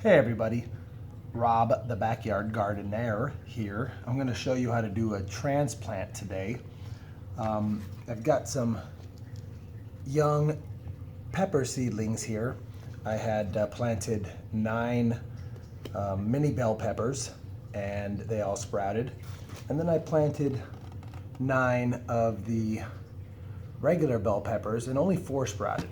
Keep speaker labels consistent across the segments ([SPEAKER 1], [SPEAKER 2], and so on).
[SPEAKER 1] Hey everybody, Rob the Backyard Gardener here. I'm going to show you how to do a transplant today. I've got some young pepper seedlings here. I had planted 9 mini bell peppers and they all sprouted. And then I planted 9 of the regular bell peppers and only 4 sprouted.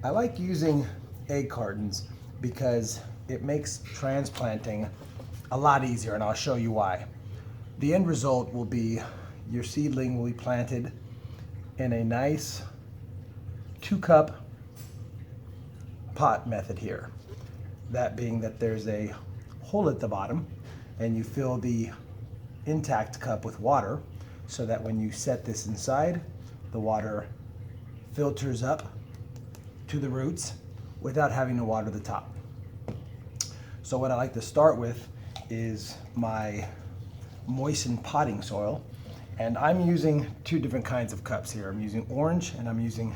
[SPEAKER 1] I like using egg cartons because it makes transplanting a lot easier, and I'll show you why. The end result will be your seedling will be planted in a nice 2-cup pot method here. That being that there's a hole at the bottom and you fill the intact cup with water so that when you set this inside, the water filters up to the roots without having to water the top. So what I like to start with is my moistened potting soil, and I'm using 2 different kinds of cups here. I'm using orange and I'm using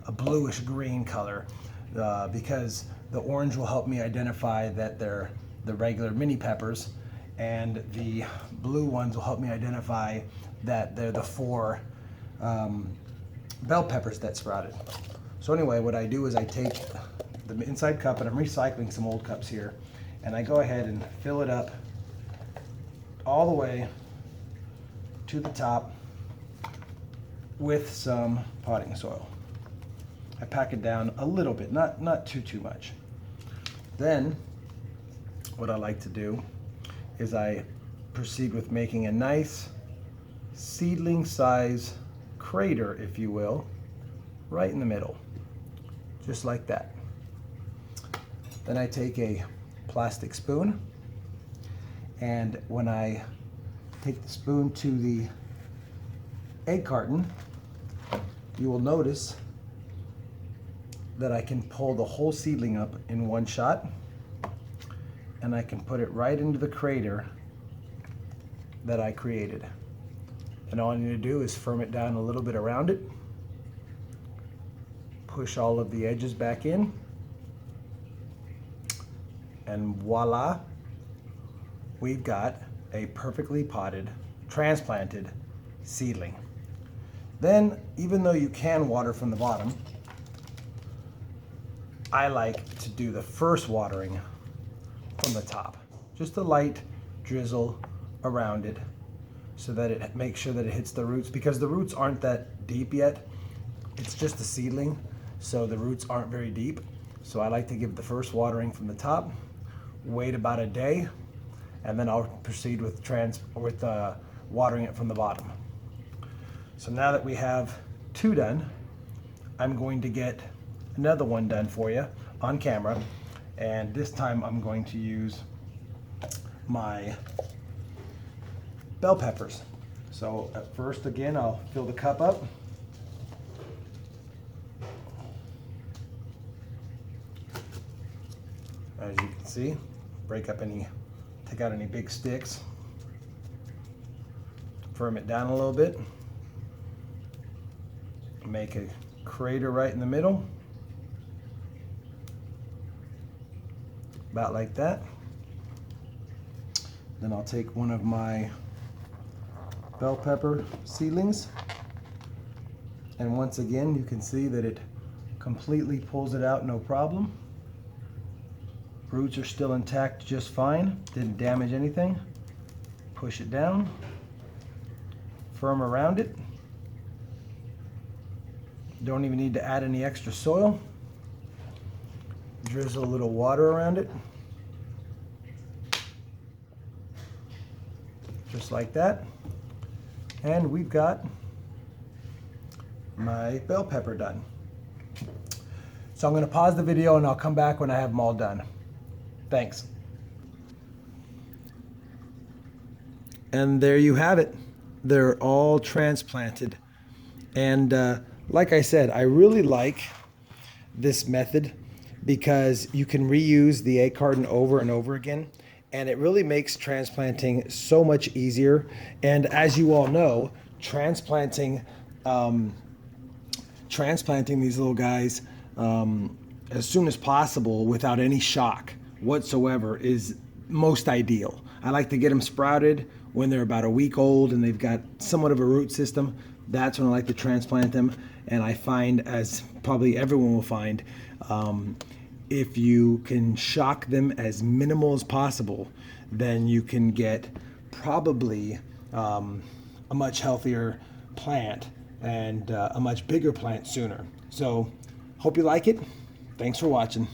[SPEAKER 1] a bluish green color because the orange will help me identify that they're the regular mini peppers, and the blue ones will help me identify that they're the 4 bell peppers that sprouted. So anyway, what I do is I take the inside cup, and I'm recycling some old cups here, and I go ahead and fill it up all the way to the top with some potting soil. I pack it down a little bit, not too much. Then what I like to do is I proceed with making a nice seedling size crater, if you will, right in the middle, just like that. Then I take a plastic spoon, and when I take the spoon to the egg carton, you will notice that I can pull the whole seedling up in one shot, and I can put it right into the crater that I created. And all I need to do is firm it down a little bit around it, push all of the edges back in, and voila, we've got a perfectly potted, transplanted seedling. Then, even though you can water from the bottom, I like to do the first watering from the top. Just a light drizzle around it so that it makes sure that it hits the roots, because the roots aren't that deep yet. It's just a seedling, so the roots aren't very deep. So I like to give the first watering from the top, wait about a day, and then I'll proceed with watering it from the bottom. So now that we have 2 done, I'm going to get another one done for you on camera, and this time I'm going to use my bell peppers. So at first, again, I'll fill the cup up. As you can see, take out any big sticks, firm it down a little bit, make a crater right in the middle, about like that. Then I'll take one of my bell pepper seedlings, and once again you can see that it completely pulls it out, no problem. Roots are still intact just fine, didn't damage anything. Push it down, firm around it. Don't even need to add any extra soil. Drizzle a little water around it, just like that. And we've got my bell pepper done. So I'm going to pause the video and I'll come back when I have them all done. Thanks. And there you have it. They're all transplanted. And like I said, I really like this method because you can reuse the egg carton over and over again, and it really makes transplanting so much easier. And as you all know, transplanting these little guys as soon as possible without any shock whatsoever is most ideal. I like to get them sprouted when they're about a week old and they've got somewhat of a root system. That's when I like to transplant them. And I find, as probably everyone will find, if you can shock them as minimal as possible, then you can get probably a much healthier plant and a much bigger plant sooner. So hope you like it. Thanks for watching.